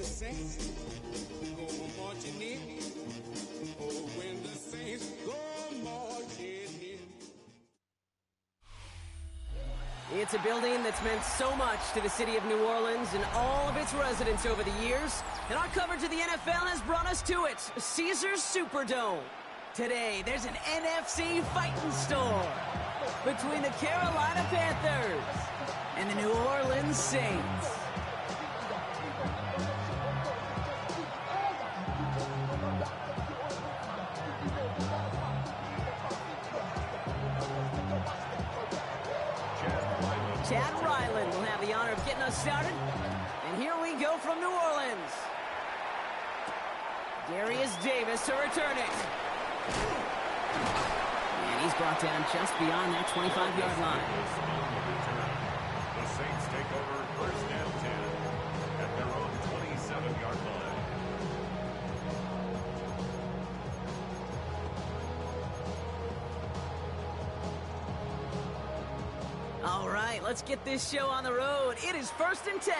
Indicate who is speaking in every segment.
Speaker 1: the saints go marching in. Oh, when the saints go marching in.
Speaker 2: It's a building that's meant so much to the city of New Orleans and all of its residents over the years. And our coverage of the NFL has brought us to it, Caesars Superdome. Today, there's an NFC fighting storm between the Carolina Panthers and the New Orleans Saints. Chad Ryland will have the honor of getting us started. And here we go from New Orleans. Darius Davis to return it. And he's brought down just beyond that 25-yard line.
Speaker 3: The Saints take over first and 10 at their own 27-yard line.
Speaker 2: All right, let's get this show on the road. It is first and 10.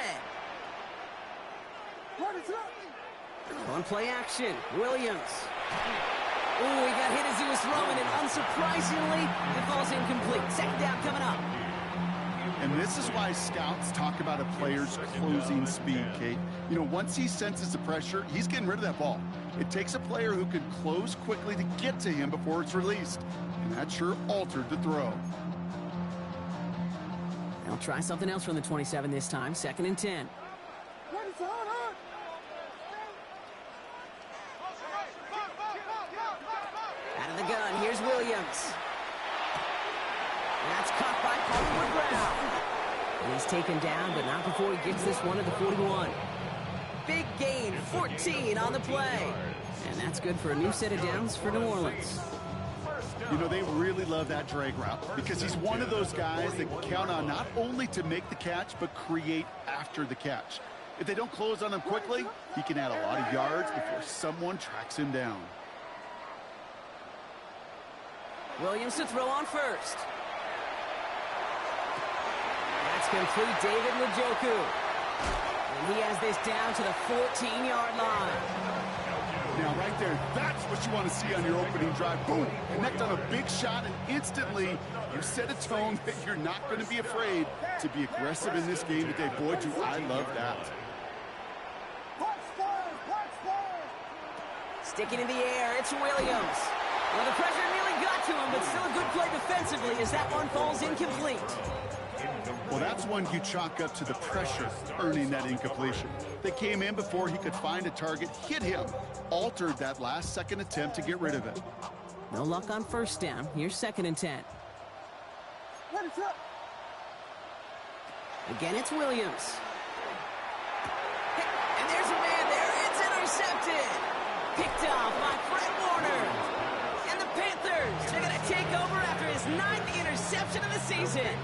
Speaker 2: On play action, Williams. Ooh, he got hit as he was throwing, and unsurprisingly, it falls incomplete. Second down coming up.
Speaker 4: And this is why scouts talk about a player's closing speed, Kate. You know, once he senses the pressure, he's getting rid of that ball. It takes a player who can close quickly to get to him before it's released. And that sure altered the throw.
Speaker 2: They'll try something else from the 27 this time. Second and 10. Out of the gun, here's Williams. That's caught by Hollywood Brown. And he's taken down, but not before he gets this one at the 41. Big gain, 14 on the play. And that's good for a new set of downs for New Orleans.
Speaker 4: You know, they really love that drag route because he's one of those guys that can count on not only to make the catch, but create after the catch. If they don't close on him quickly, he can add a lot of yards before someone tracks him down.
Speaker 2: Williams to throw on first. That's complete, David Njoku. And he has this down to the 14-yard line.
Speaker 4: Now, right there, that's what you want to see on your opening drive. Boom! Connect on a big shot, and instantly you set a tone that you're not going to be afraid to be aggressive in this game today. Boy, do I love that.
Speaker 2: Sticking in the air, it's Williams. Well, the pressure nearly got to him, but still a good play defensively as that one falls incomplete.
Speaker 4: Well, that's one you chalk up to the pressure earning that incompletion. They came in before he could find a target, hit him, altered that last-second attempt to get rid of it.
Speaker 2: No luck on first down. Here's second and 10. Again, it's Williams. And there's a man there. It's intercepted. Picked off by Fred Warner. And the Panthers, they're going to take over after his 9th interception of the season.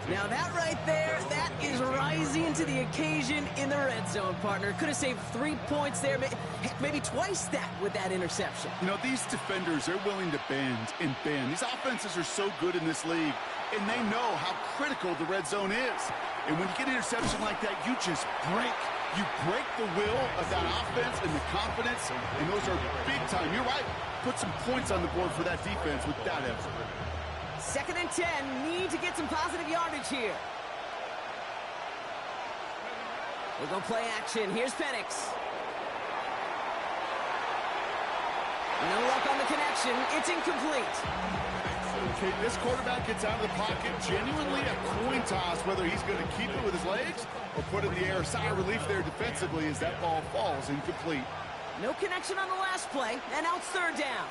Speaker 2: Now that right there, that is rising to the occasion in the red zone, partner. Could have saved 3 points there, heck, maybe twice that with that interception.
Speaker 4: You know, these defenders, they're willing to bend and bend. These offenses are so good in this league, and they know how critical the red zone is. And when you get an interception like that, you just break. You break the will of that offense and the confidence, and those are big time. You're right. Put some points on the board for that defense with that effort.
Speaker 2: Second and 10, need to get some positive yardage here. We'll go play action. Here's Penix. No luck on the connection. It's incomplete.
Speaker 4: Okay, this quarterback gets out of the pocket, genuinely a coin toss, whether he's going to keep it with his legs or put it in the air. Sigh of relief there defensively as that ball falls incomplete.
Speaker 2: No connection on the last play, and now it's third down.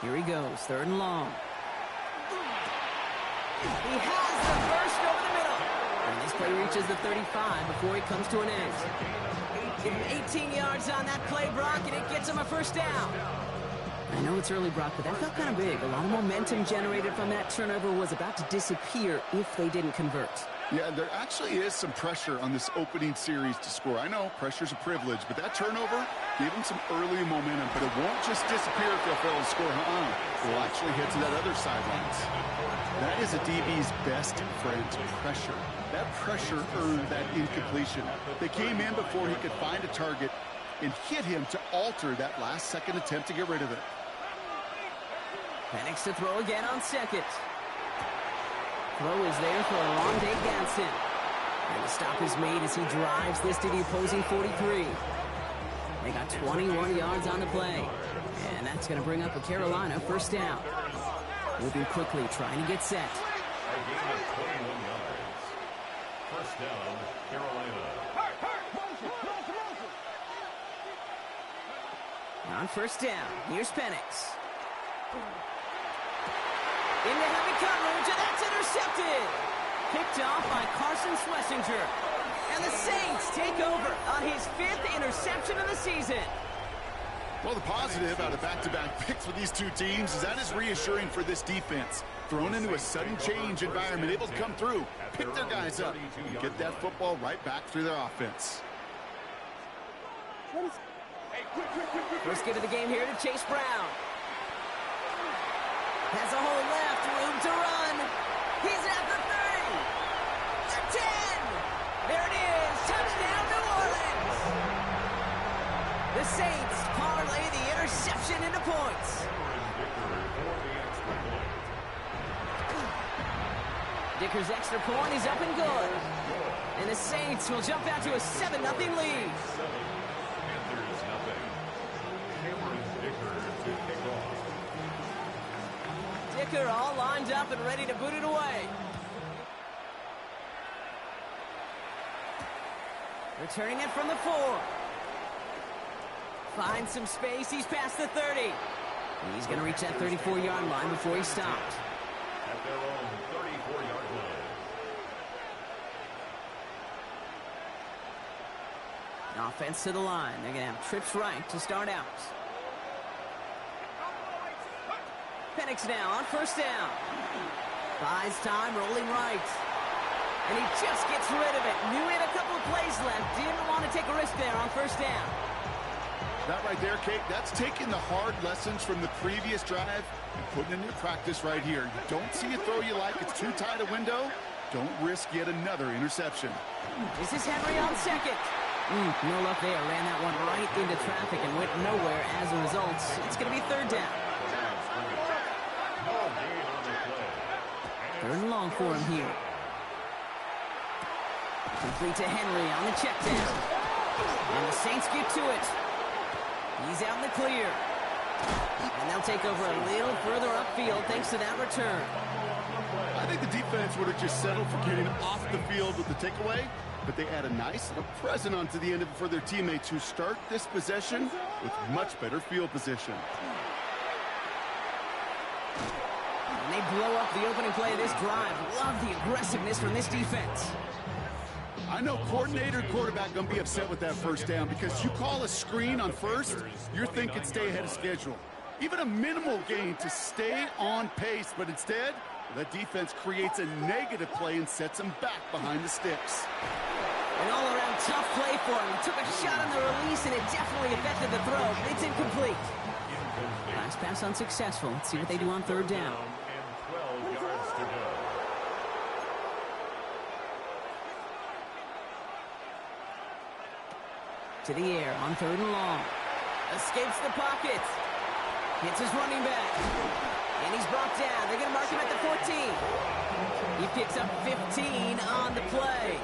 Speaker 2: Here he goes, third and long. He has the burst over the middle. And this play reaches the 35 before he comes to an end. Give him 18 yards on that play, Brock, and it gets him a first down. I know it's early, Brock, but that felt kind of big. A lot of momentum generated from that turnover was about to disappear if they didn't convert.
Speaker 4: Yeah, there actually is some pressure on this opening series to score. I know pressure's a privilege, but that turnover, Gave him some early momentum, but it won't just disappear if they'll fail to score. It will actually head to that other sidelines. That is a DB's best friend, pressure. That pressure earned that incompletion. They came in before he could find a target and hit him to alter that last-second attempt to get rid of it.
Speaker 2: Penix to throw again on second. Throw is there for a long day Gadsden. And the stop is made as he drives this to the opposing 43. They got 21 yards on the play. And that's going to bring up a Carolina first down. Moving quickly, trying to get set.
Speaker 3: A gain of 21 yards. First down, Carolina.
Speaker 2: On first down, here's Penix. Into heavy coverage, and that's intercepted. Picked off by Carson Schlesinger. And the Saints take over on his 5th interception of the season.
Speaker 4: Well, the positive out of back-to-back picks for these two teams is that is reassuring for this defense. Thrown into a sudden change environment, able to come through, pick their guys up, and get that football right back through their offense.
Speaker 2: First get of the game here to Chase Brown. Has a hole left, room to run. He's at the 30. The 10. There it is. Touchdown, New Orleans. The Saints parlay the interception into points. Dicker's extra point is up and good. And the Saints will jump out to a 7-0 lead. Dicker all lined up and ready to boot it away. Returning it from the 4. Finds some space. He's past the 30. He's going to reach that 34-yard line before he stopped.
Speaker 3: At their own 34-yard line.
Speaker 2: Offense to the line. They're going to have trips right to start out. Penix now on first down. Buys time, rolling right. And he just gets rid of it. Knew he had a couple of plays left. Didn't want to take a risk there on first down.
Speaker 4: That right there, Kate, that's taking the hard lessons from the previous drive and putting it into practice right here. You don't see a throw you like, it's too tight a window. Don't risk yet another interception.
Speaker 2: This is Henry on second. No luck there. Ran that one right into traffic and went nowhere as a result. It's going to be third down. Third and long for him here. Complete to Henry on the check down. And the Saints get to it. He's out in the clear. And they'll take over a little further upfield thanks to that return.
Speaker 4: I think the defense would have just settled for getting off the field with the takeaway, but they add a nice little present onto the end of it for their teammates who start this possession with much better field position.
Speaker 2: And they blow up the opening play of this drive. Love the aggressiveness from this defense.
Speaker 4: I know coordinator and quarterback going to be upset with that first down because you call a screen on first, you're thinking stay ahead of schedule. Even a minimal gain to stay on pace, but instead, that defense creates a negative play and sets them back behind the sticks.
Speaker 2: An all-around tough play for him. He took a shot on the release, and it definitely affected the throw. It's incomplete. Last pass unsuccessful. Let's see what they do on third down.
Speaker 3: And 12 yards to go.
Speaker 2: To the air on third and long. Escapes the pocket. Hits his running back. And he's brought down. They're going to mark him at the 14. He picks up 15 on the play.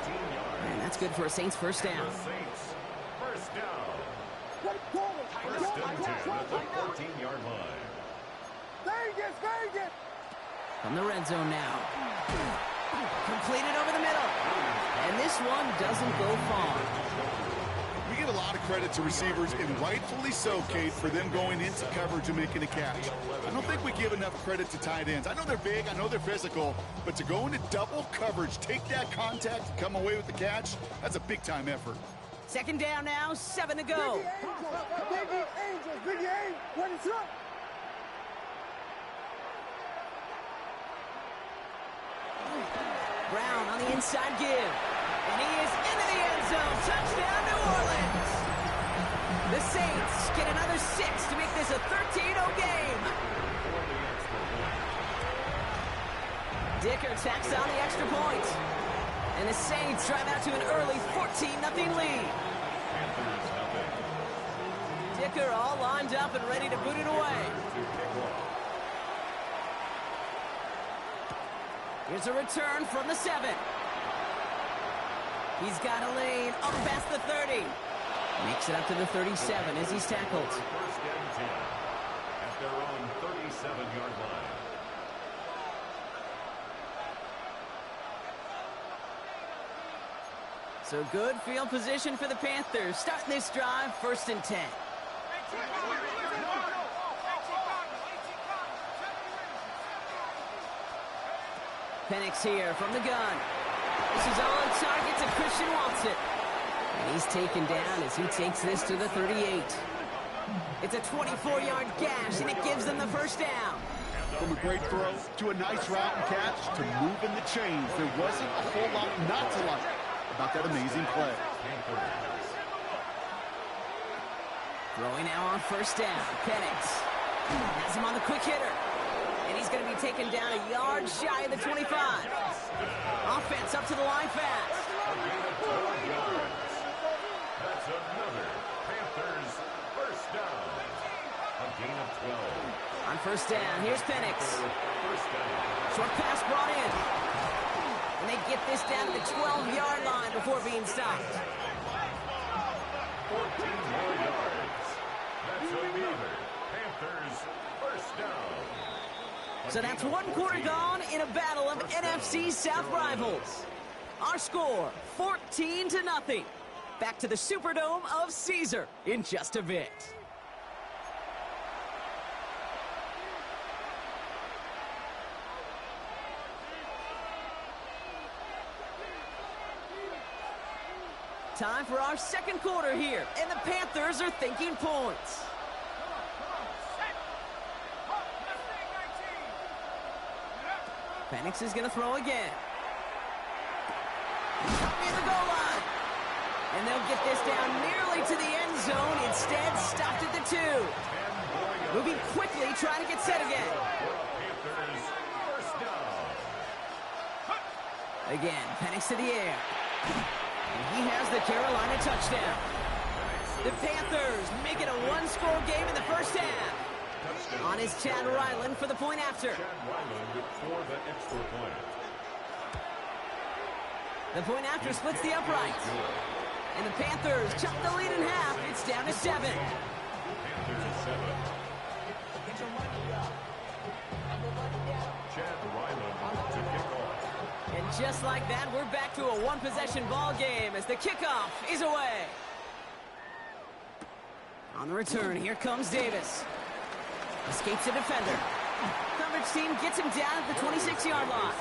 Speaker 2: And that's good for a Saints first down.
Speaker 3: Saints first down. First and 10 at the 14-yard line.
Speaker 2: From the red zone now. Completed over the middle. And this one doesn't go far.
Speaker 4: We give a lot of credit to receivers, and rightfully so, Kate, for them going into coverage and making a catch. I don't think we give enough credit to tight ends. I know they're big, I know they're physical, but to go into double coverage, take that contact, and come away with the catch, that's a big-time effort.
Speaker 2: Second down now, 7 to go. Brown on the inside give. And he is into the end zone. Touchdown, New Orleans. The Saints get another 6 to make this a 13-0 game. Dicker tacks on the extra point. And the Saints drive out to an early 14-0 lead. Dicker all lined up and ready to boot it away. Here's a return from the 7. He's got a lane up past the 30. Makes it up to the 37 as he's tackled.
Speaker 3: First and 10 at their own 37-yard line.
Speaker 2: So good field position for the Panthers. Starting this drive, 1st and 10. Penix here from the gun. This is on target to Christian Watson. And he's taken down as he takes this to the 38. It's a 24-yard gash, and it gives them the first down.
Speaker 4: From a great throw to a nice route and catch to moving the chains, there wasn't a whole lot not to like about that amazing play.
Speaker 2: Throwing now on 1st down. Penix has him on the quick hitter. And he's going to be taken down a yard shy of the 25. Offense up to the line fast.
Speaker 3: That's another Panthers first down. A gain of 12.
Speaker 2: On 1st down, here's Penix.
Speaker 3: First down.
Speaker 2: Short pass brought in. And they get this down to the 12-yard line before being stopped.
Speaker 3: 14 more yards. That's another Panthers first down.
Speaker 2: So that's 1 quarter gone in a battle of NFC South rivals. Our score, 14-0. Back to the Superdome of Caesar in just a bit. Time for our 2nd quarter here, and the Panthers are thinking points. Penix is going to throw again. Near the goal line. And they'll get this down nearly to the end zone. Instead, stopped at the 2. Moving quickly, trying to get set again. Again, Penix to the air. And he has the Carolina touchdown. The Panthers make it a 1-score game in the first half. On is Chad Ryland for the point after.
Speaker 3: Chad Ryland for the extra point.
Speaker 2: The point after splits the uprights. And the Panthers chop the lead in half. It's down to 7.
Speaker 3: Panthers 7. Chad Ryland to kick off.
Speaker 2: And just like that, we're back to a 1-possession ball game as the kickoff is away. On the return, here comes Davis. Escapes a defender. Coverage team gets him down at the 26-yard line.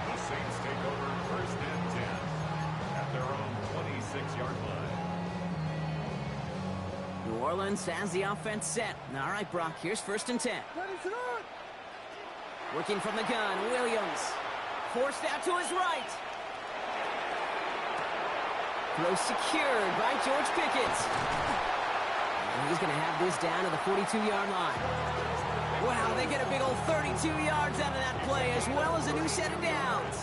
Speaker 3: The Saints take over 1st and 10 at their own 26-yard line.
Speaker 2: New Orleans has the offense set. All right, Brock, here's 1st and 10. Working from the gun, Williams. Forced out to his right. Throw secured by George Pickens. And he's going to have this down to the 42-yard line. Wow, they get a big old 32 yards out of that play, as well as a new set of downs.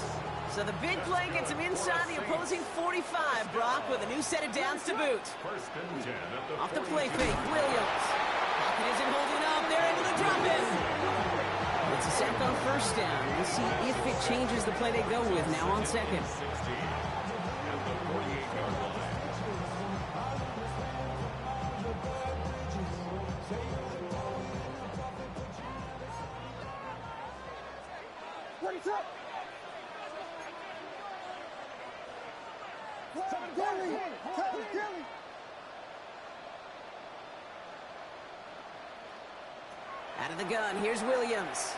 Speaker 2: So the big play gets him inside the opposing 45, Brock, with a new set of downs to boot.
Speaker 3: 1st and 10 at the
Speaker 2: Off the play fake, Williams. Pocket isn't holding up. They're able to drop it. It's a sack on 1st down. We'll see if it changes the play they go with now on 2nd.
Speaker 3: 16 at the 48-yard line.
Speaker 2: Out of the gun, here's Williams.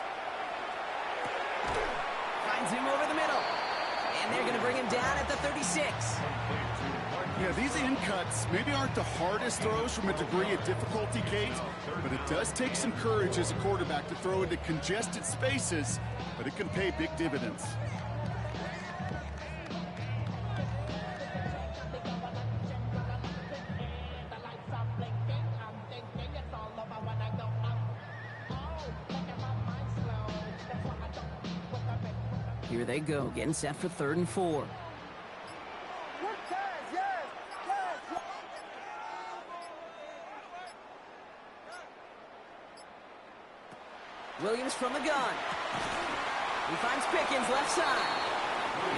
Speaker 2: Finds him over the middle. And they're going to bring him down at the 36.
Speaker 4: Yeah, these in cuts maybe aren't the hardest throws from a degree of difficulty, Kate, but it does take some courage as a quarterback to throw into congested spaces, but it can pay big dividends.
Speaker 2: Here they go, getting set for 3rd and 4. Williams from the gun. He finds Pickens left side.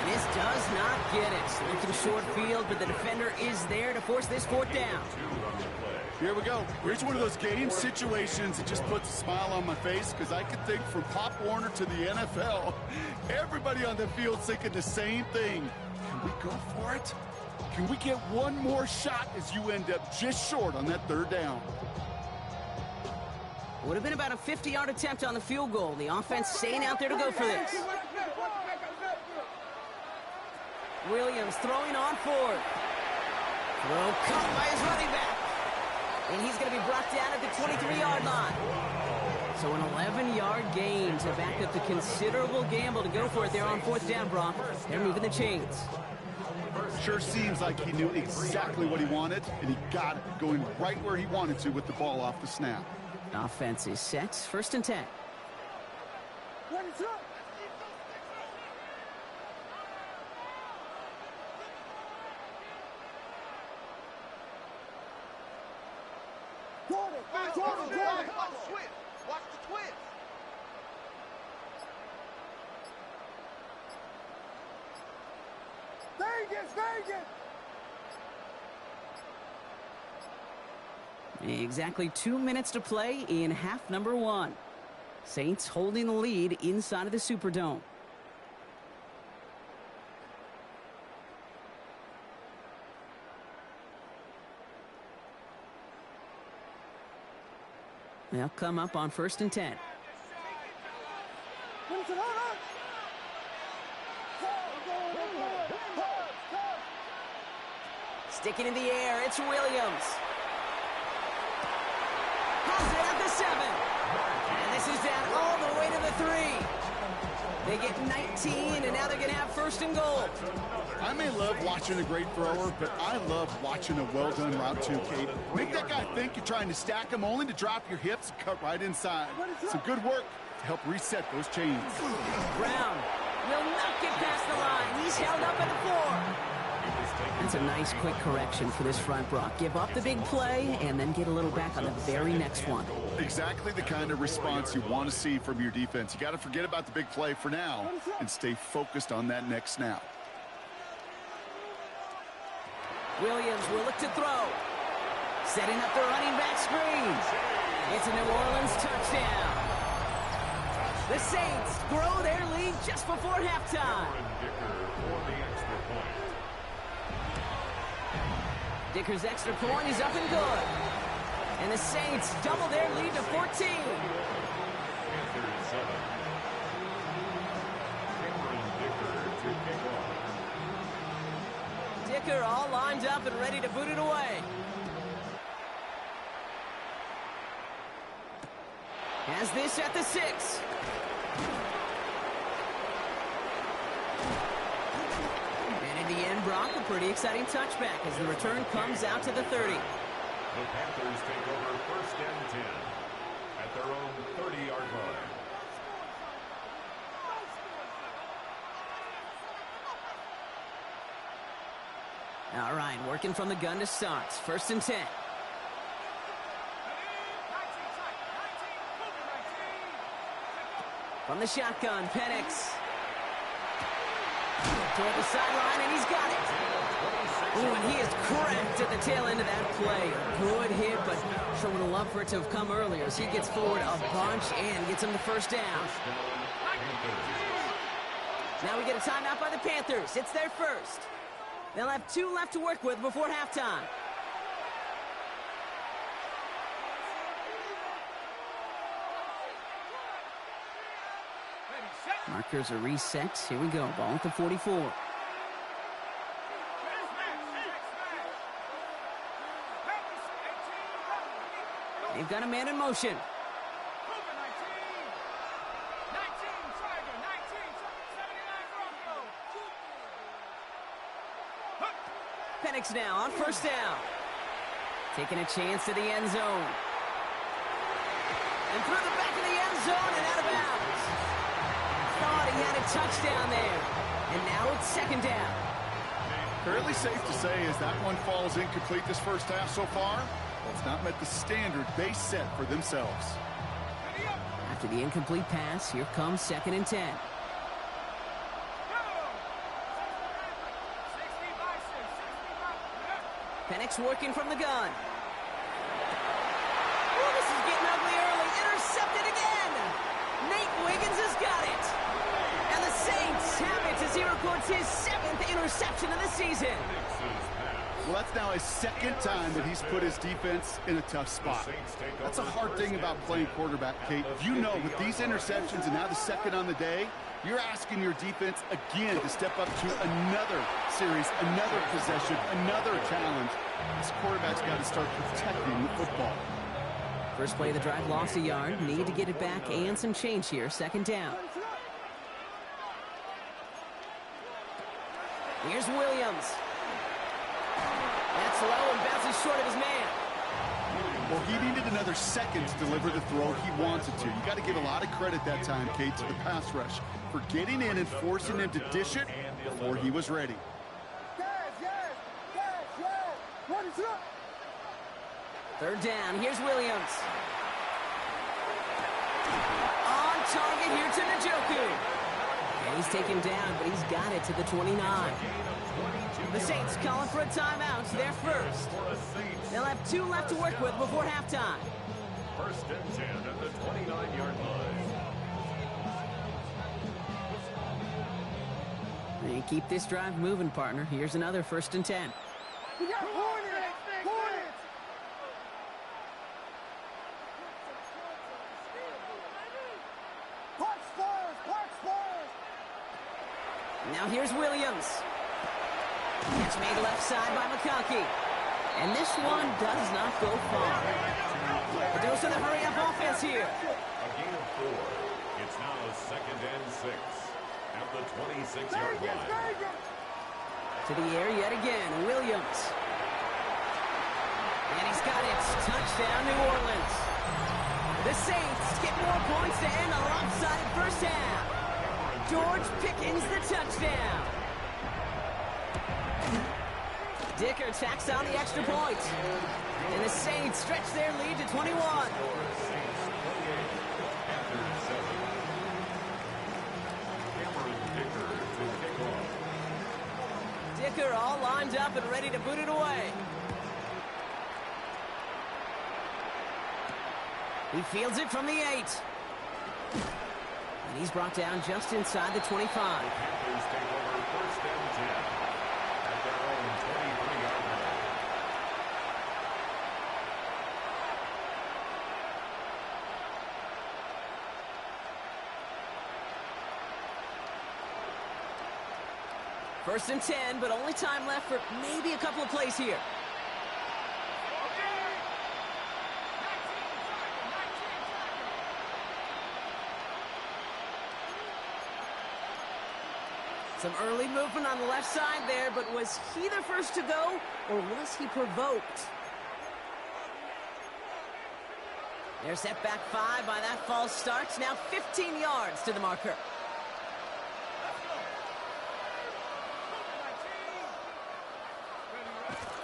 Speaker 2: And this does not get it. Looking short field, but the defender is there to force this 4th down.
Speaker 4: Here we go. Here's one of those game situations that just puts a smile on my face, because I can think from Pop Warner to the NFL, everybody on the field's thinking the same thing. Can we go for it? Can we get one more shot as you end up just short on that 3rd down?
Speaker 2: Would have been about a 50-yard attempt on the field goal. The offense staying out there to go for this. Williams throwing on 4th. Throw caught by his running back. And he's going to be brought down at the 23-yard line. So an 11-yard gain to back up the considerable gamble to go for it there on 4th down, Brock. They're moving the chains.
Speaker 4: Sure seems like he knew exactly what he wanted, and he got it, going right where he wanted to with the ball off the snap.
Speaker 2: Offense is set. 1st and 10.
Speaker 1: Watch the twist. Vegas.
Speaker 2: Exactly 2 minutes to play in half number 1. Saints holding the lead inside of the Superdome. They'll come up on 1st and 10. Sticking in the air, it's Williams. Has it at the 7. And this is down all the way to the 3. They get 19, and now they're going to have 1st and goal.
Speaker 4: I may love watching a great thrower, but I love watching a well-done route too, Kate. Make that guy think you're trying to stack him, only to drop your hips and cut right inside. Some good work to help reset those chains.
Speaker 2: Brown will not get past the line. He's held up at the 4. That's a nice quick correction for this front, Brock. Give up the big play and then get a little back on the very next one.
Speaker 4: Exactly the kind of response you want to see from your defense. You got to forget about the big play for now and stay focused on that next snap.
Speaker 2: Williams will look to throw. Setting up the running back screen. It's a New Orleans touchdown. The Saints grow their lead just before halftime. Dicker's extra point is up and good. And the Saints double their lead to 14. Dicker all lined up and ready to boot it away. Has this at the 6. And in the end, Brock, a pretty exciting touchback as the return comes out to the 30.
Speaker 3: The Panthers take over 1st and 10 at their own 30-yard line.
Speaker 2: All right, working from the gun to start. 1st and 10. From the shotgun, Penix. Toward the sideline, and he's got it. Ooh, and he is cracked at the tail end of that play. Good hit, but sure would have loved for it to have come earlier as he gets forward a bunch and gets him the 1st down. Now we get a timeout by the Panthers. It's their 1st. They'll have 2 left to work with before halftime. Markers are reset. Here we go. Ball at the 44. They've got a man in motion. Penix now on 1st down. Taking a chance to the end zone. And through the back of the end zone and out of bounds. thought he had a touchdown there. And now it's second down.
Speaker 4: Fairly safe to say as that one falls incomplete this first half so far, well, it's not met the standard they set for themselves.
Speaker 2: After the incomplete pass, here comes 2nd and 10. Penix working from the gun. Oh, this is getting ugly early. Intercepted again. Nate Wiggins has got it. And the Saints have it as he records his 7th interception of the season.
Speaker 4: Well, that's now his 2nd time that he's put his defense in a tough spot. That's a hard thing about playing quarterback, Kate. You know, with these interceptions and now the 2nd on the day, you're asking your defense again to step up to another series, another possession, another challenge. This quarterback's got to start protecting the football.
Speaker 2: First play of the drive lost a yard. Need to get it back and some change here. 2nd down. Here's Williams. That's low and bounces short of his man.
Speaker 4: Well, he needed another second to deliver the throw he wanted to. You got to give a lot of credit that time, Kate, to the pass rush for getting in and forcing him to dish it before he was ready.
Speaker 2: Third down. Here's Williams. On target here to Njoku. And he's taken down, but he's got it to the 29. The Saints calling for a timeout. They're first. They'll have 2 left to work with before halftime.
Speaker 3: 1st and 10 at the 29-yard line.
Speaker 2: And keep this drive moving, partner. Here's another 1st and 10. Now here's Williams. Catch made left side by McConkey. And this one does not go far. A dose of the hurry-up offense here.
Speaker 3: A gain of 4. It's now 2nd and 6 at the 26-yard line.
Speaker 2: To the air yet again, Williams. And he's got it. Touchdown, New Orleans. The Saints get more points to end a lopsided first half. George Pickens the touchdown. Dicker tacks on the extra point. And the Saints stretch their lead to 21. Dicker all lined up and ready to boot it away. He fields it from the 8. And he's brought down just inside the 25.
Speaker 3: Panthers take over 1st and 10 at their own 23-yard line.
Speaker 2: First and 10, but only time left for maybe a couple of plays here. Some early movement on the left side there, but was he the first to go, or was he provoked? They're set back 5 by that false start. Now 15 yards to the marker.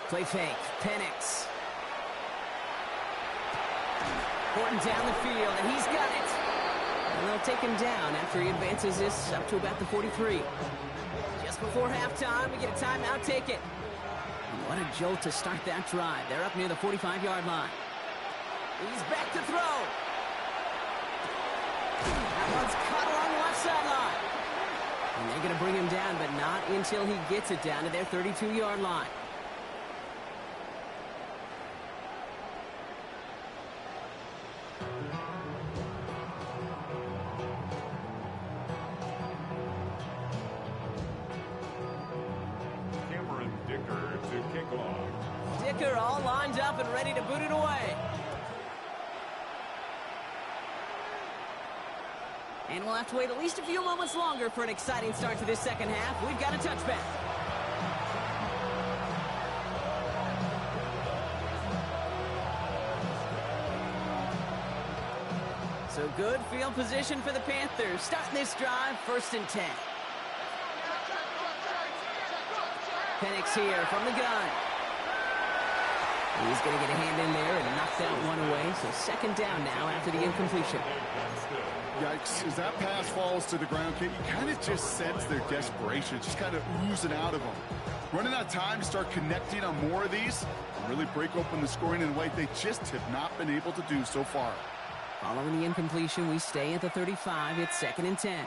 Speaker 2: Play fake, Penix. Horton down the field, and he's got it. And they'll take him down after he advances this up to about the 43. Just before halftime, we get a timeout, take it. And what a jolt to start that drive. They're up near the 45-yard line. He's back to throw. That one's caught along the left sideline. And they're going to bring him down, but not until he gets it down to their 32-yard line. Dicker all lined up and ready to boot it away. And we'll have to wait at least a few moments longer for an exciting start to this second half. We've got a touchback. So good field position for the Panthers. Starting this drive, 1st and 10. Penix here from the gun. He's going to get a hand in there and knock that one away. So 2nd down now after the incompletion.
Speaker 4: Yikes, as that pass falls to the ground, Kate, you kind of just sense their desperation, just kind of oozing out of them. Running out of time to start connecting on more of these and really break open the scoring in a way they just have not been able to do so far.
Speaker 2: Following the incompletion, we stay at the 35. It's 2nd and 10.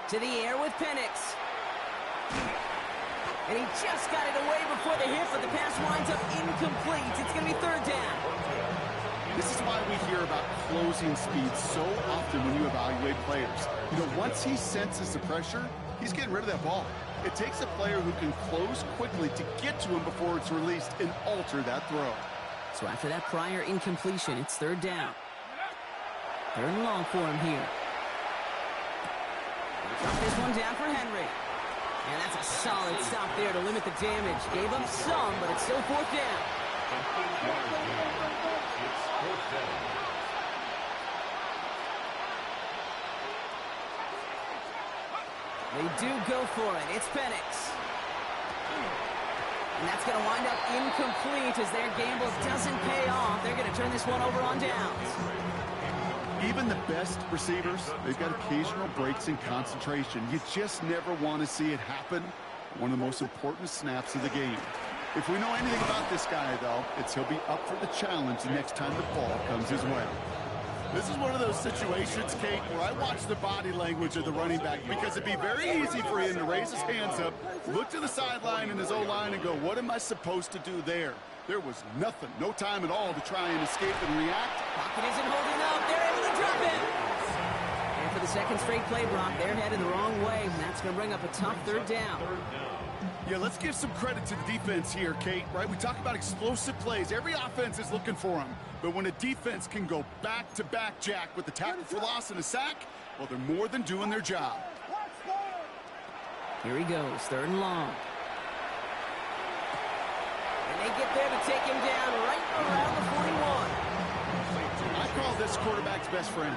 Speaker 2: To the air with Penix. And he just got it away before the hit, but the pass winds up incomplete. It's going to be 3rd down.
Speaker 4: This is why we hear about closing speed so often when you evaluate players. You know, once he senses the pressure, he's getting rid of that ball. It takes a player who can close quickly to get to him before it's released and alter that throw.
Speaker 2: So after that prior incompletion, it's 3rd down. 3rd and long for him here. Drop this one down for Henry. And that's a solid stop there to limit the damage. Gave up some, but it's still 4th down. They do go for it. It's Penix. And that's going to wind up incomplete as their gamble doesn't pay off. They're going to turn this one over on downs.
Speaker 4: Even the best receivers, they've got occasional breaks in concentration. You just never want to see it happen. One of the most important snaps of the game. If we know anything about this guy, though, it's he'll be up for the challenge the next time the ball comes his way. This is one of those situations, Kate, where I watch the body language of the running back because it'd be very easy for him to raise his hands up, look to the sideline in his O-line and go, what am I supposed to do there? There was nothing, no time at all to try and escape and react.
Speaker 2: Pocket isn't holding up. They're able to drop it. And for the 2nd straight play, Brock, they're headed the wrong way, and that's going to bring up a tough 3rd down.
Speaker 4: Yeah, let's give some credit to the defense here, Kate, right? We talk about explosive plays. Every offense is looking for them. But when a defense can go back-to-back, Jack, with the tackle for loss and a sack, well, they're more than doing their job.
Speaker 2: Here he goes, 3rd and long. And they get there to take him down right around the 41.
Speaker 4: I call this quarterback's best friend.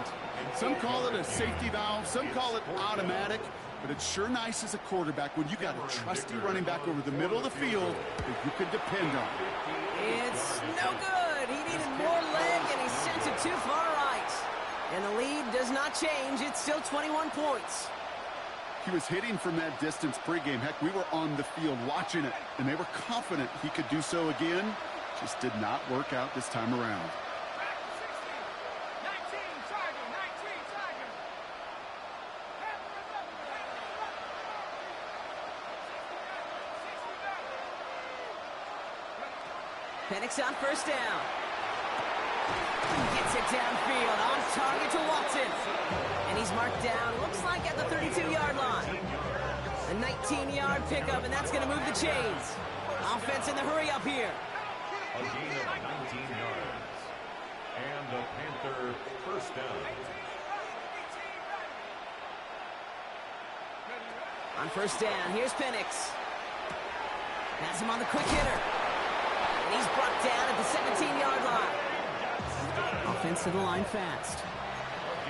Speaker 4: Some call it a safety valve, some call it automatic, but it's sure nice as a quarterback when you got a trusty running back over the middle of the field that you can depend on.
Speaker 2: It's no good. He needed more leg, and he sent it too far right. And the lead does not change. It's still 21 points.
Speaker 4: He was hitting from that distance pregame. Heck, we were on the field watching it, and they were confident he could do so again. Just did not work out this time around.
Speaker 2: Penix on 1st down. Gets it downfield, on target to Watson. And he's marked down, looks like at the 32-yard line. A 19-yard pickup, and that's going to move the chains. Offense in the hurry up here.
Speaker 3: A gain of 19 yards. And the Panther 1st down.
Speaker 2: On 1st down, here's Penix. Pass him on the quick hitter. And he's brought down at the 17-yard line. Offense to the line fast.
Speaker 3: A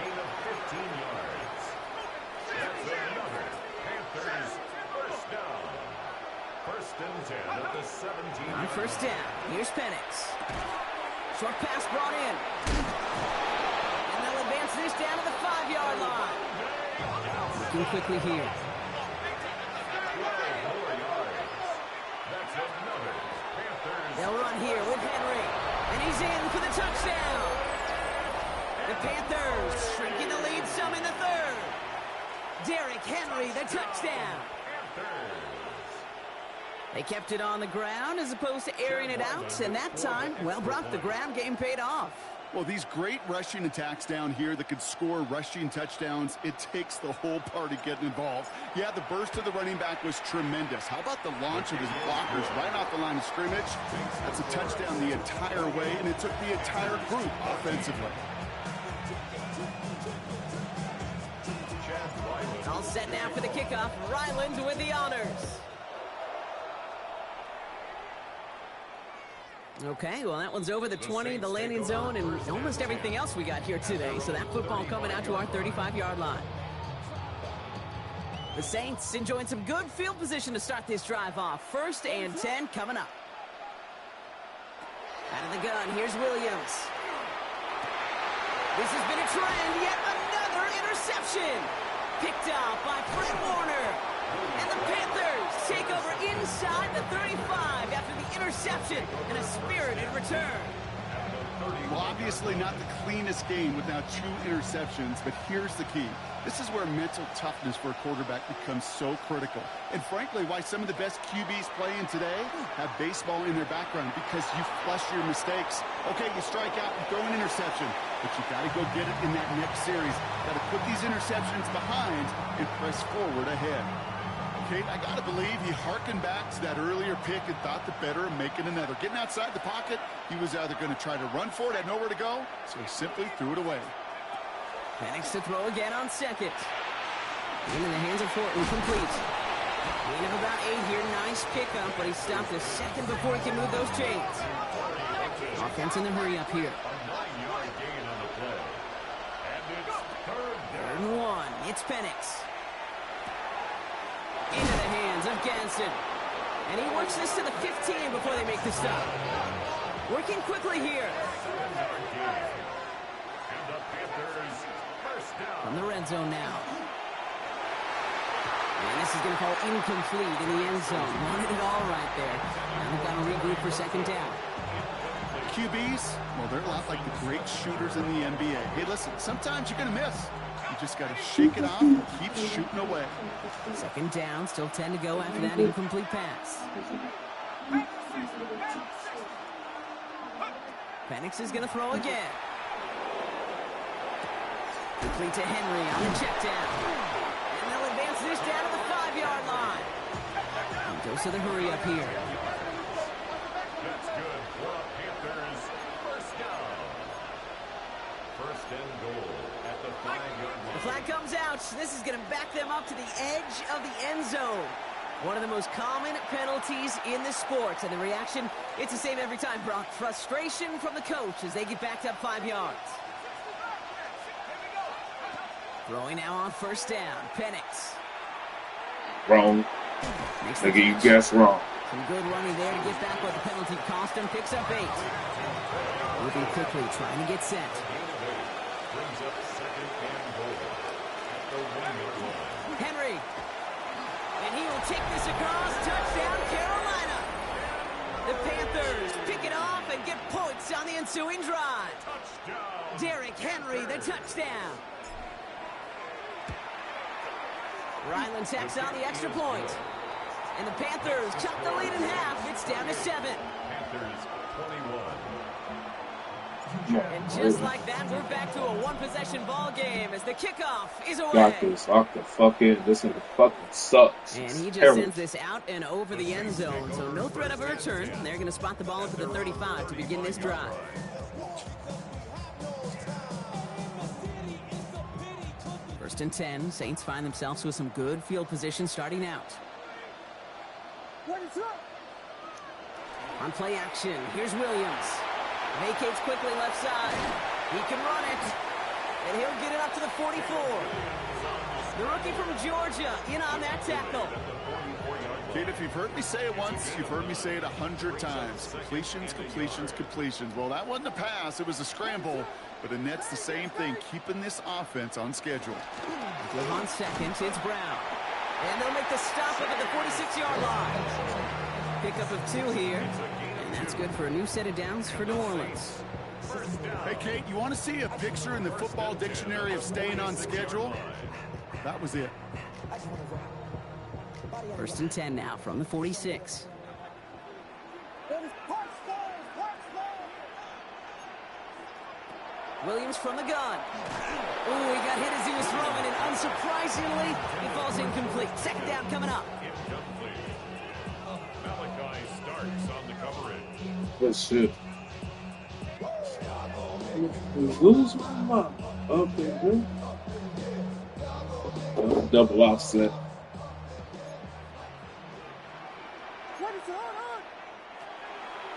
Speaker 3: gain of 15 yards. That's another Panthers 1st down. 1st and 10 at the 17.
Speaker 2: On 1st down, here's Penix. Short pass brought in. And they'll advance this down to the 5-yard line. Looking quickly here.
Speaker 3: 12 more yards. That's another Panthers.
Speaker 2: They'll run here with Henry. And he's in for the touchdown. The Panthers shrinking the lead some in the 3rd. Derrick Henry, the touchdown. They kept it on the ground as opposed to airing it out, and that time, well, Brock, the ground game paid off.
Speaker 4: Well, these great rushing attacks down here that could score rushing touchdowns, it takes the whole party getting involved. Yeah, the burst of the running back was tremendous. How about the launch of his blockers right off the line of scrimmage? That's a touchdown the entire way, and it took the entire group offensively.
Speaker 2: All set now for the kickoff. Ryland with the honors. Okay, well, that one's over the 20, the landing zone, and almost everything else we got here today. So that football coming out to our 35-yard line. The Saints enjoying some good field position to start this drive off. 1st and 10 coming up. Out of the gun, here's Williams. This has been a trend, yet another interception. Picked off by Fred Warner. And the Panthers take over inside the 35 after the interception and a spirited return.
Speaker 4: Well, obviously not the cleanest game without 2 interceptions, but here's the key. This is where mental toughness for a quarterback becomes so critical. And frankly, why some of the best QBs playing today have baseball in their background, because you flush your mistakes. Okay, you strike out and throw an interception, but you got to go get it in that next series. Got to put these interceptions behind and press forward ahead. Kate, I got to believe he hearkened back to that earlier pick and thought the better of making another. Getting outside the pocket, he was either going to try to run for it, had nowhere to go, so he simply threw it away.
Speaker 2: Penix to throw again on 2nd. Into the hands of Horton, complete. Gain of about 8 here, nice pickup, but he stopped a second before he can move those chains. Offense in the hurry up here. 3rd and 1, it's Penix. Into the hands of Ganson. And he works this to the 15 before they make the stop. Working quickly here. From the red zone now. And this is going to fall incomplete in the end zone. Wanted it all right there. Now they've got to regroup for 2nd down.
Speaker 4: QBs, well, they're a lot like the great shooters in the NBA. Hey, listen, sometimes you're going to miss. You just got to shake it off and keep shooting away.
Speaker 2: 2nd down, still 10 to go after that incomplete pass. Penix is going to throw again. Complete to Henry on the check down. And they'll advance this down to the 5-yard line. He goes to the hurry up here.
Speaker 3: That's good for the Panthers. 1st down. 1st and goal at the 5-yard line.
Speaker 2: The flag comes out. This is going to back them up to the edge of the end zone. One of the most common penalties in the sport. And the reaction, it's the same every time, Brock. Frustration from the coach as they get backed up 5 yards. Throwing now on 1st down. Penix.
Speaker 5: Wrong. Nigga, you guessed wrong.
Speaker 2: Some good running there to get back what the penalty cost him. Picks up 8. Moving quickly, trying to get set.
Speaker 3: Brings up 2nd and goal at the 1-yard line.
Speaker 2: Henry. And he will take this across. Touchdown, Carolina. The Panthers pick it off and get points on the ensuing drive.
Speaker 3: Touchdown.
Speaker 2: Derrick Henry, the touchdown. Ryland tacks on the extra point. And the Panthers cut the lead in half. It's down to 7.
Speaker 3: Panthers 21.
Speaker 2: And just like that, we're back to a one-possession ball game as the kickoff is away.
Speaker 5: Got this. Lock the fuck in. This nigga fucking sucks.
Speaker 2: And
Speaker 5: It's
Speaker 2: he just
Speaker 5: terrible.
Speaker 2: sends this out and over the end zone. So no threat of a return. They're going to spot the ball at the 35 to begin this drive. First and 10. Saints find themselves with some good field position starting out. On play action, here's Williams. Vacates quickly left side. He can run it. And he'll get it up to the 44. The rookie from Georgia in on that tackle.
Speaker 4: Kate, if you've heard me say it once, you've heard me say it 100 times. Completions, completions, completions. Well, that wasn't a pass. It was a scramble. But Annette's the same thing, keeping this offense on schedule.
Speaker 2: Give on 2nd, it's Brown. And they'll make the stop up at the 46-yard line. Pickup of 2 here. And that's good for a new set of downs for New Orleans.
Speaker 4: Hey, Kate, you want to see a picture in the football dictionary of staying on schedule? That was it.
Speaker 2: 1st and 10 now from the 46. Williams from the gun. Ooh, he got hit as he was throwing, and unsurprisingly, it falls incomplete. 2nd down coming up.
Speaker 3: Incomplete. Malachi starts on the coverage.
Speaker 5: Good shit. Lose my mom. Okay, good. Double offset.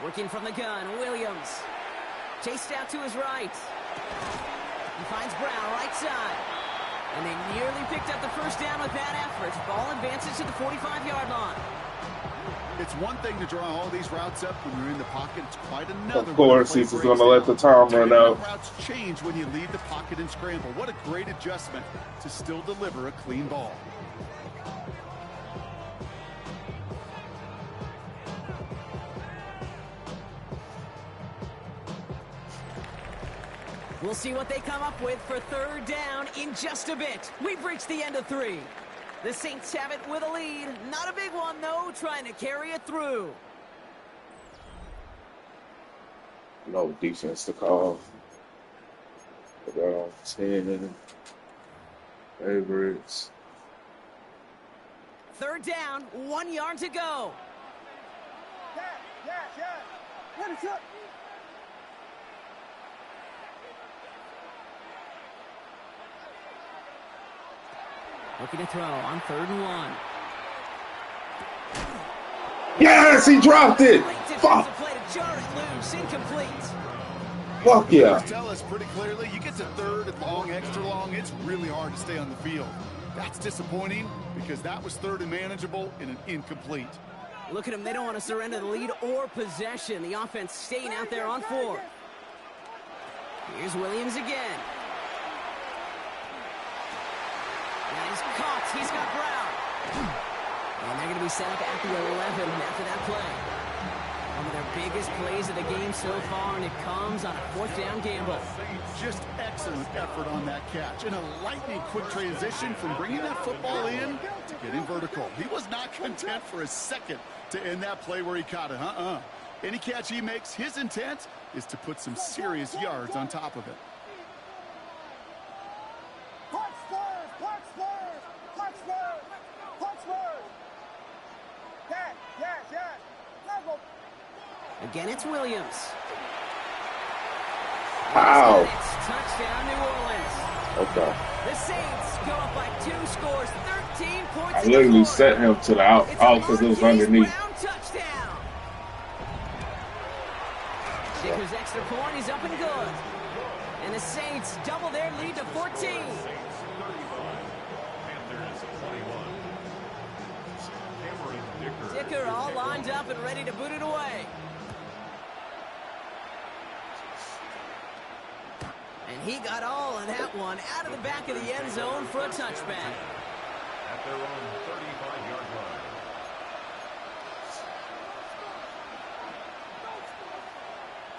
Speaker 2: Working from the gun, Williams. Chased out to his right. He finds Brown, right side. And they nearly picked up the first down with that effort. Ball advances to the 45-yard line.
Speaker 4: It's one thing to draw all these routes up when you're in the pocket. It's quite another.
Speaker 5: Of course, he's just going to let the time run out.
Speaker 4: Routes change when you leave the pocket and scramble. What a great adjustment to still deliver a clean ball.
Speaker 2: We'll see what they come up with for third down in just a bit. We've reached the end of 3. The Saints have it with a lead. Not a big one, though, trying to carry it through.
Speaker 5: No defense to call. They got on 10 favorites.
Speaker 2: Third down, 1 yard to go.
Speaker 6: What is up?
Speaker 2: Looking to throw on 3rd and 1.
Speaker 5: Yes, he dropped it. Fuck.
Speaker 2: Play to jar it loose, incomplete.
Speaker 5: Fuck yeah.
Speaker 4: Tell us pretty clearly, you get to 3rd and long, extra long, it's really hard to stay on the field. That's disappointing because that was 3rd and manageable and an incomplete.
Speaker 2: Look at them, they don't want to surrender the lead or possession. The offense staying out there on 4. Here's Williams again. Now he's caught. He's got Brown. And they're going to be set up at the 11 after that play. One of their biggest plays of the game so far, and it comes on a 4th down gamble.
Speaker 4: Just excellent effort on that catch. And a lightning quick transition from bringing that football in to getting vertical. He was not content for a second to end that play where he caught it. Any catch he makes, his intent is to put some serious yards on top of it.
Speaker 2: Again, it's Williams.
Speaker 5: Wow.
Speaker 2: It's touchdown, New Orleans.
Speaker 5: Okay.
Speaker 2: The Saints go up by 2 scores, 13 points.
Speaker 5: I literally set him to the out because it was underneath.
Speaker 2: Touchdown. Shaker's extra point is up and good. And the Saints double their lead to 14. Dicker all lined up and ready to boot it away. And he got all of that one out of the back of the end zone for a touchback.
Speaker 3: At their own 35-yard line.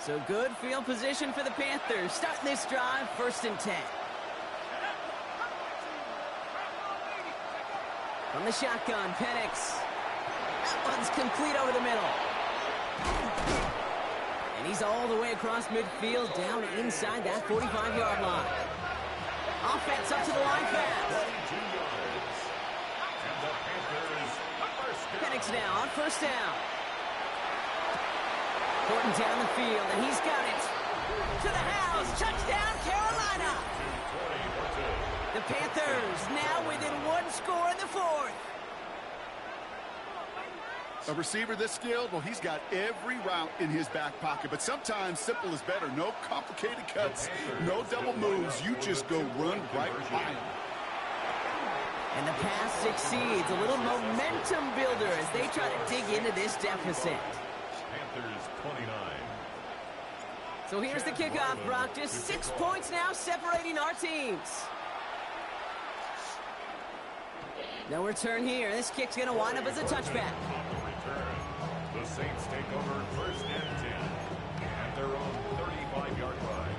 Speaker 2: So good field position for the Panthers. Starting this drive, 1st and 10. From the shotgun, Penix. That one's complete over the middle. And he's all the way across midfield, down inside that 45-yard line. Offense up to the line pass. Penix now on 1st down. Horton down the field, and he's got it. To the house, touchdown, Carolina. The Panthers now within 1 score in the 4th.
Speaker 4: A receiver this skilled, well, he's got every route in his back pocket. But sometimes simple is better. No complicated cuts, no double moves. You just go run right by him.
Speaker 2: And the pass succeeds. A little momentum builder as they try to dig into this deficit.
Speaker 3: Panthers 29.
Speaker 2: So here's the kickoff, Brock. Just 6 points now separating our teams. No return here. This kick's going to wind up as a touchback.
Speaker 3: The Saints take over 1st and 10 at their own 35-yard line.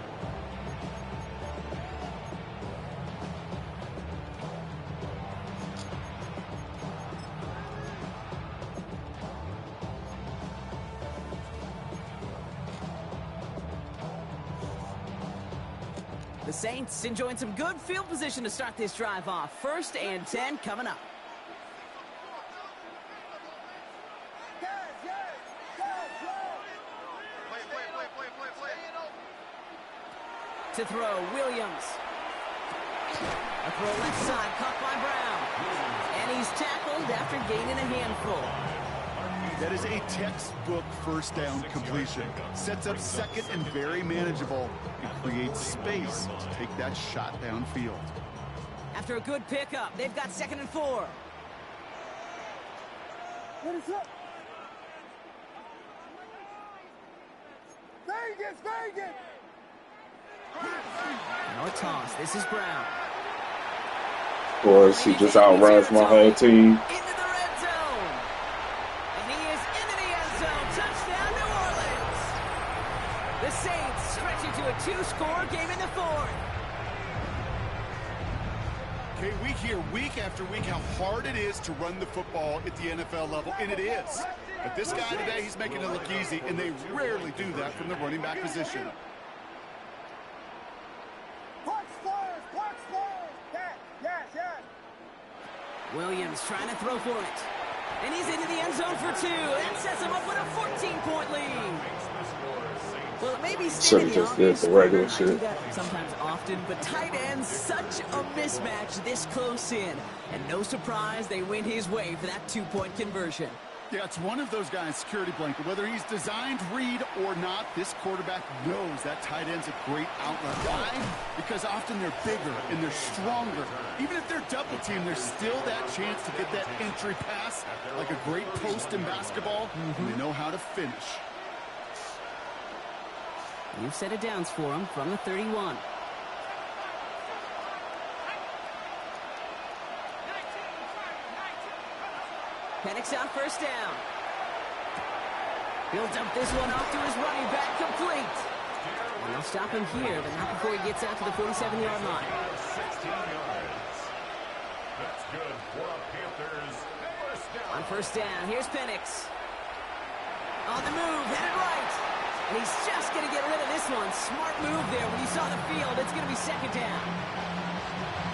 Speaker 2: The Saints enjoying some good field position to start this drive off. 1st and 10 coming up. To throw, Williams. A throw left side, caught by Brown. And he's tackled after gaining a handful.
Speaker 4: That is a textbook first down completion. Sets up second and very manageable and creates space to take that shot downfield.
Speaker 2: After a good pickup, they've got 2nd and 4.
Speaker 6: What is up? Vegas, Vegas!
Speaker 2: No toss. This is Brown.
Speaker 5: Boy, she just outruns my whole team.
Speaker 2: Into the red zone. And he is into the end zone. Touchdown, New Orleans. The Saints stretching to a 2-score game in the 4th.
Speaker 4: Okay, we hear week after week how hard it is to run the football at the NFL level, and it is. But this guy today, he's making it look easy, and they rarely do that from the running back position.
Speaker 2: Williams trying to throw for it. And he's into the end zone for 2. That sets him up with a 14-point lead. Well, it may be
Speaker 5: Should've just did the regular shit.
Speaker 2: I do that sometimes often, but tight ends, such a mismatch this close in. And no surprise, they went his way for that 2-point conversion.
Speaker 4: Yeah, it's one of those guys, security blanket. Whether he's designed read or not, this quarterback knows that tight end's a great outlet. Why? Because often they're bigger and they're stronger. Even if they're double teamed, there's still that chance to get that entry pass, like a great post in basketball, and they know how to finish.
Speaker 2: You've set it downs for him from the 31. Penix on first down. He'll dump this one off to his running back, complete. And they'll stop him here, but not before he gets out to the 47-yard line.
Speaker 3: 16 yards. That's good for the Panthers. First down.
Speaker 2: On first down, here's Penix. On the move, headed right. And he's just going to get rid of this one. Smart move there. When you saw the field, it's going to be 2nd down.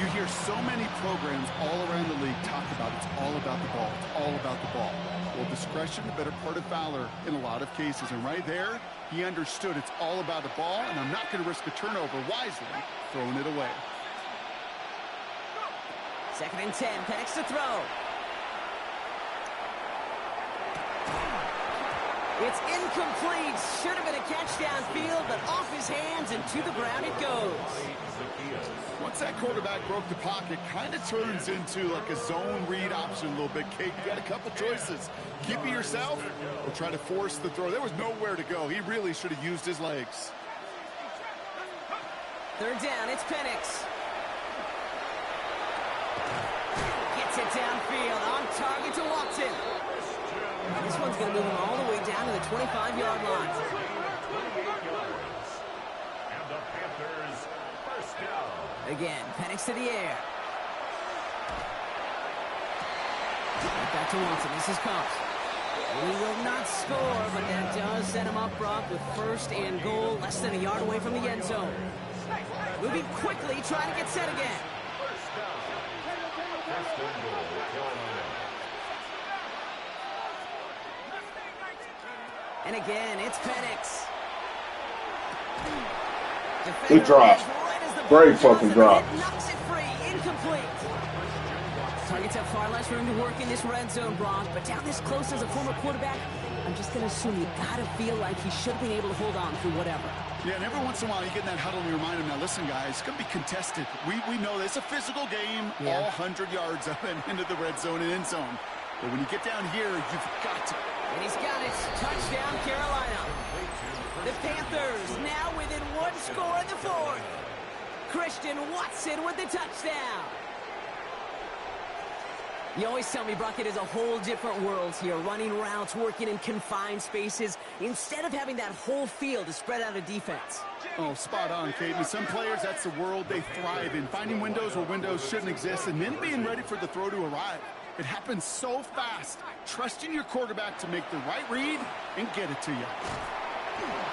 Speaker 4: You hear so many programs all around the league talk about it's all about the ball. It's all about the ball. Well, discretion, the better part of valor in a lot of cases. And right there, he understood it's all about the ball, and I'm not going to risk a turnover wisely, throwing it away.
Speaker 2: 2nd and 10, Penix to throw. It's incomplete. Should have been a catch downfield, but off his hands and to the ground it goes.
Speaker 4: Once that quarterback broke the pocket, kind of turns into like a zone read option a little bit. Kate, you got a couple choices. Keep it yourself or try to force the throw. There was nowhere to go. He really should have used his legs.
Speaker 2: 3rd down, it's Penix. Gets it downfield, on target to Watson. And this one's going to move him all the way down to the 25-yard line.
Speaker 3: 28 yards. And the Panthers first down.
Speaker 2: Again, Penix to the air. Right back to Watson. This is Cox. He will not score, but that does set him up, Brock, with 1st and goal, less than a yard away from the end zone. Moving quickly, trying to get set again.
Speaker 3: First down. First and goal, Carolina.
Speaker 2: And again, it's Penix.
Speaker 5: Good drop. Great fucking drop.
Speaker 2: Knocks it free. Incomplete. Targets have far less room to work in this red zone, Brock, but down this close as a former quarterback, I'm just going to assume you got to feel like he should have been able to hold on through whatever.
Speaker 4: Yeah, and every once in a while you get in that huddle and you remind him, now listen, guys, it's going to be contested. We know that it's a physical game, all 100 yards up and into the red zone and end zone. But when you get down here, you've got to.
Speaker 2: And he's got it. Touchdown, Carolina. The Panthers now within 1 score in the 4th. Christian Watson with the touchdown. You always tell me, Brock, it is a whole different world here. Running routes, working in confined spaces, instead of having that whole field to spread out a defense.
Speaker 4: Oh, spot on, Kate. And some players, that's the world they thrive in. Finding windows where windows shouldn't exist and then being ready for the throw to arrive. It happens so fast. Trusting your quarterback to make the right read and get it to you.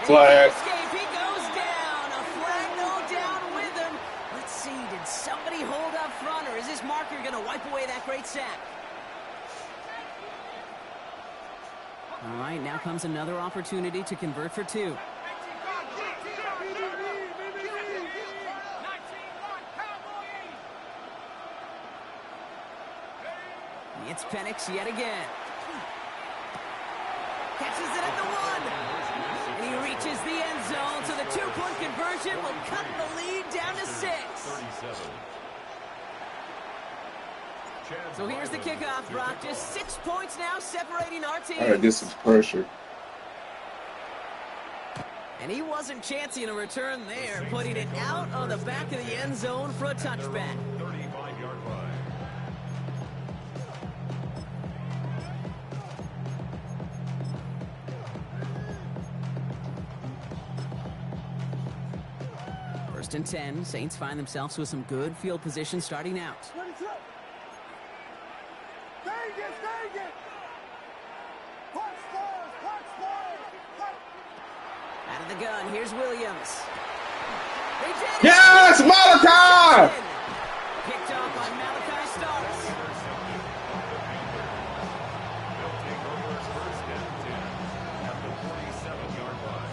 Speaker 5: Flag.
Speaker 2: He goes down. A flag no down with him. Let's see, did somebody hold up front, or is this marker going to wipe away that great sack? All right, now comes another opportunity to convert for 2. It's Penix yet again. launches it at the 1. And he reaches the end zone, so the 2-point conversion will cut the lead down to 6. So here's the kickoff, Brock. Just 6 points now separating our teams.
Speaker 5: All right, this is pressure.
Speaker 2: And he wasn't chancing a return there, putting it out on the back of the end zone for a touchback.
Speaker 3: 35-yard line.
Speaker 2: First and 10, Saints find themselves with some good field position starting out. Out of the gun, here's Williams.
Speaker 5: Yes, Malachi!
Speaker 2: Picked up by Malachi Starks.
Speaker 3: They'll take over first and 10 at the 47-yard line.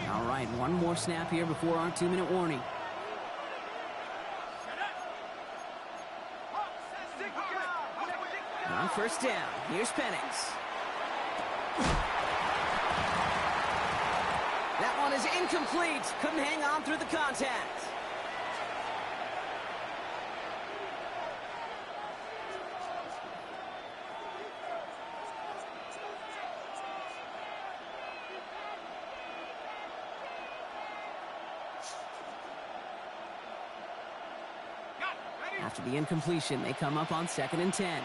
Speaker 2: All right, one more snap here before our 2-minute warning. On first down, here's Penix. That one is incomplete. Couldn't hang on through the contact. After the incompletion, they come up on 2nd and 10.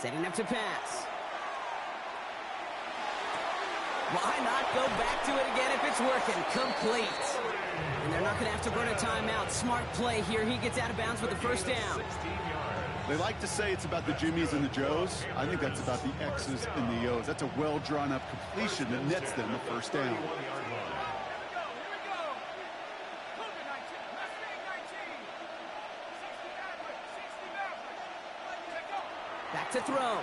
Speaker 2: Setting up to pass. Why not go back to it again if it's working? Complete. And they're not going to have to burn a timeout. Smart play here. He gets out of bounds with the first down.
Speaker 4: They like to say it's about the Jimmies and the Joes. I think that's about the X's and the O's. That's a well-drawn-up completion that nets them the first down.
Speaker 2: Back to throw.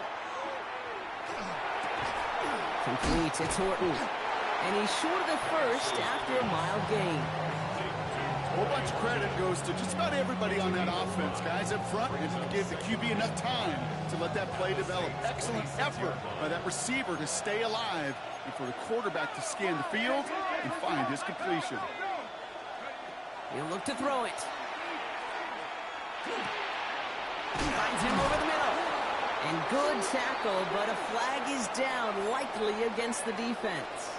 Speaker 2: Complete. It's Horton. And he's short of the first after a mile gain.
Speaker 4: A whole bunch of credit goes to just about everybody on that offense. Guys up front, it gave the QB enough time to let that play develop. Excellent effort by that receiver to stay alive and for the quarterback to scan the field and find his completion.
Speaker 2: He'll look to throw it. Finds him over the middle. And good tackle, but a flag is down, likely against the defense.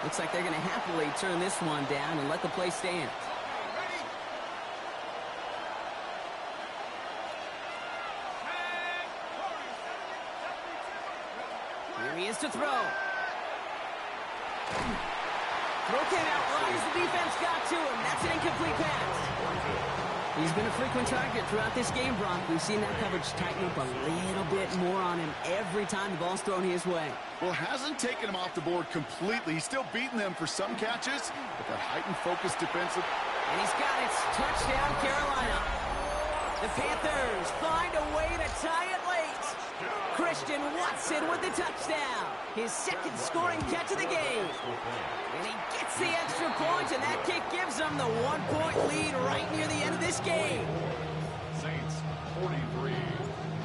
Speaker 2: Looks like they're going to happily turn this one down and let the play stand. Here he is to throw. Throw came out right as the defense got to him. That's an incomplete pass. He's been a frequent target throughout this game, Brock. We've seen that coverage tighten up a little bit more on him every time the ball's thrown his way.
Speaker 4: Well, hasn't taken him off the board completely. He's still beating them for some catches, but that heightened focus defensive.
Speaker 2: And he's got it. Touchdown, Carolina. The Panthers find a way to tie it late. Christian Watson with the touchdown. His second scoring catch of the game. And he gets the extra point, and that kick gives them the 1-point lead right near the end of this game.
Speaker 3: Saints 43.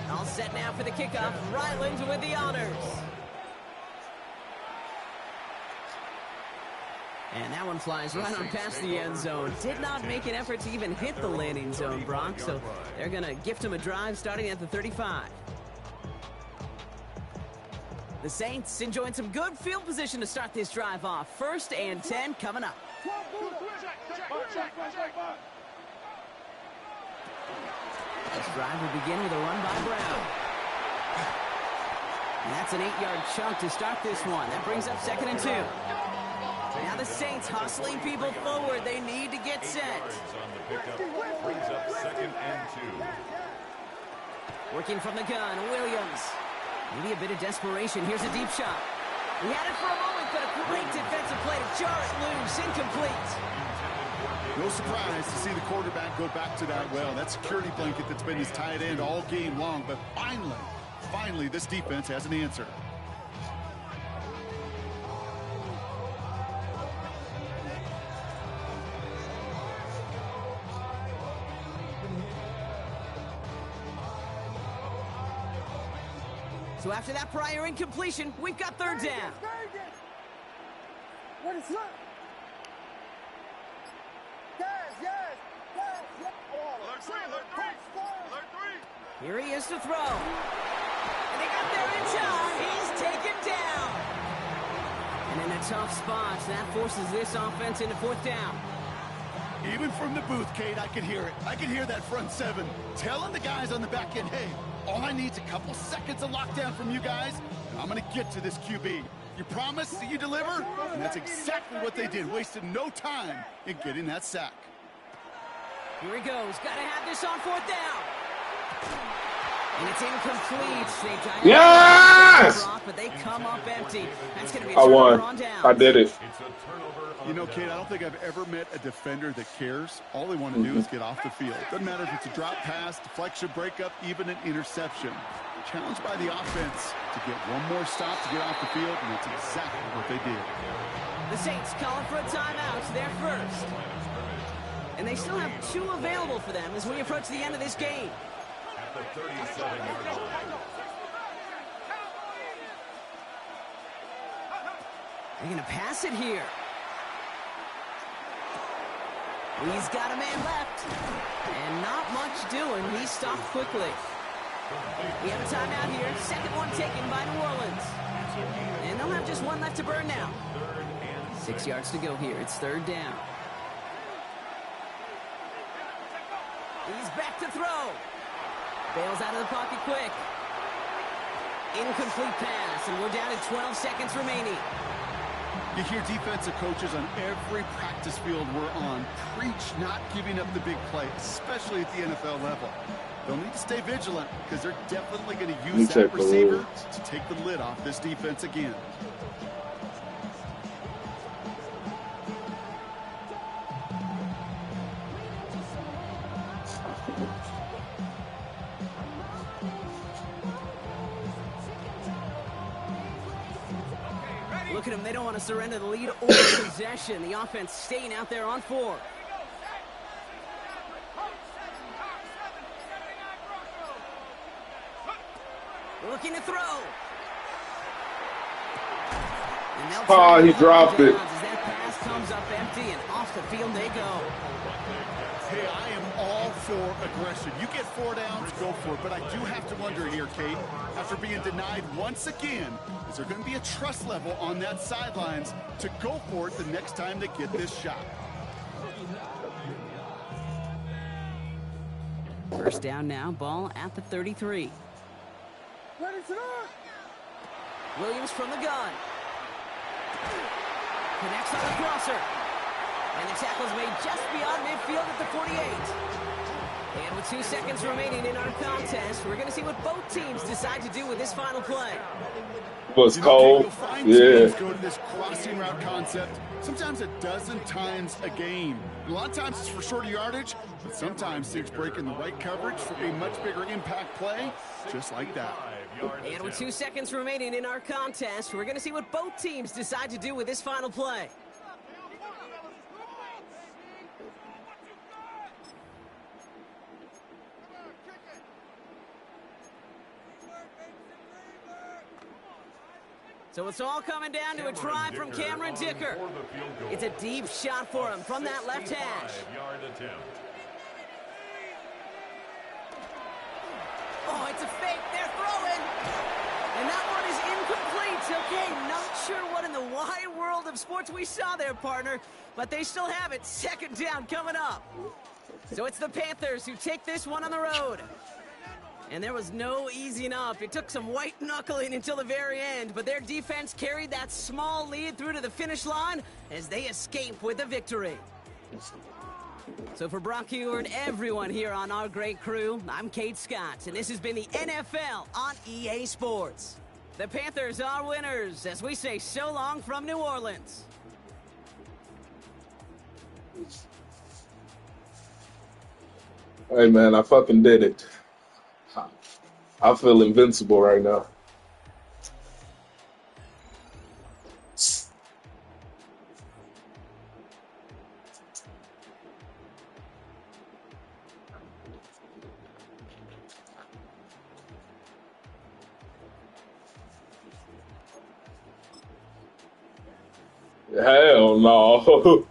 Speaker 2: All set now for the kickoff. Ryland with the honors. And that one flies right on past the end zone. Did not make an effort to even hit the landing zone, Brock. So they're going to gift him a drive starting at the 35. The Saints enjoying some good field position to start this drive off. 1st and 10 coming up. This drive will begin with a run by Brown. And that's an 8-yard chunk to start this one. That brings up 2nd and 2. Now the Saints hustling people forward. They need to get set.
Speaker 3: On the pickup brings up 2nd and 2.
Speaker 2: Working from the gun, Williams. Maybe a bit of desperation. Here's a deep shot. He had it for a moment, but a great defensive play to jar it loose. Incomplete.
Speaker 4: No surprise to see the quarterback go back to that well. That security blanket that's been his tight end all game long. But finally, this defense has an answer.
Speaker 2: So after that prior incompletion, we've got third down.
Speaker 6: What is up? Yes.
Speaker 3: Alert three.
Speaker 2: Here he is to throw. And they got there in time. He's taken down. And in a tough spot, that forces this offense into fourth down.
Speaker 4: Even from the booth, Kate, I could hear it. I could hear that front seven telling the guys on the back end, hey, all I need is a couple seconds of lockdown from you guys, and I'm going to get to this QB. You promise that you deliver? And that's exactly what they did, wasted no time in getting that sack.
Speaker 2: Here he goes. Got to have this on fourth down. And it's incomplete. They
Speaker 5: Yes!
Speaker 2: but they come up empty. That's going to be a
Speaker 5: I won.
Speaker 2: turnover on down.
Speaker 5: I did it.
Speaker 3: It's a turnover on
Speaker 4: You know, Kate, I don't think I've ever met a defender that cares. All they want to do is get off the field. Doesn't matter if it's a drop pass, deflection, breakup, even an interception. Challenged by the offense to get one more stop to get off the field, and that's exactly what they did.
Speaker 2: The Saints calling for a timeout. They're first. And they still have two available for them as we approach the end of this game.
Speaker 3: at the 37-yard line.
Speaker 2: They're going to pass it here. He's got a man left. And not much doing. He stopped quickly. We have a timeout here. Second one taken by New Orleans. And they'll have just one left to burn now. 6 yards to go here. It's third down. He's back to throw. Bails out of the pocket quick. Incomplete pass, and we're down to 12 seconds remaining.
Speaker 4: You hear defensive coaches on every practice field we're on preach not giving up the big play, especially at the NFL level. They'll need to stay vigilant because they're definitely going to use that receiver to take the lid off this defense again.
Speaker 2: Look at them. They don't want to surrender the lead or possession. The offense staying out there on 4. Looking to throw.
Speaker 5: Oh, he dropped it.
Speaker 2: As that pass comes up empty and off the field they go.
Speaker 4: Hey, I am all for aggression. You get 4 downs, go for it. But I do have to wonder here, Kate, after being denied once again, is there going to be a trust level on that sidelines to go for it the next time they get this shot?
Speaker 2: First down now, ball at the 33.
Speaker 6: Ready to go.
Speaker 2: Williams from the gun. Connects on the crosser. And the tackle's made just beyond midfield at the 48. And with 2 seconds remaining in our contest, we're going to see what both teams decide to do with this final play.
Speaker 5: Was cold.
Speaker 4: You'll find
Speaker 5: Yeah.
Speaker 4: teams go to this crossing route concept sometimes a dozen times a game. A lot of times it's for shorter yardage, but sometimes teams break in the right coverage for a much bigger impact play, just like that.
Speaker 2: And with 2 seconds remaining in our contest, we're going to see what both teams decide to do with this final play. So it's all coming down to a try from Cameron Dicker. It's a deep shot for him from that left hash.
Speaker 3: 5-yard attempt.
Speaker 2: Oh, it's a fake. They're throwing. And that one is incomplete. Okay, not sure what in the wide world of sports we saw there, partner. But they still have it. Second down coming up. So it's the Panthers who take this one on the road. And there was no easing up. It took some white knuckling until the very end, but their defense carried that small lead through to the finish line as they escape with a victory. So for Brock Hugher and everyone here on our great crew, I'm Kate Scott, and this has been the NFL on EA Sports. The Panthers are winners as we say so long from New Orleans.
Speaker 5: Hey, man, I fucking did it. I feel invincible right now. Hell no.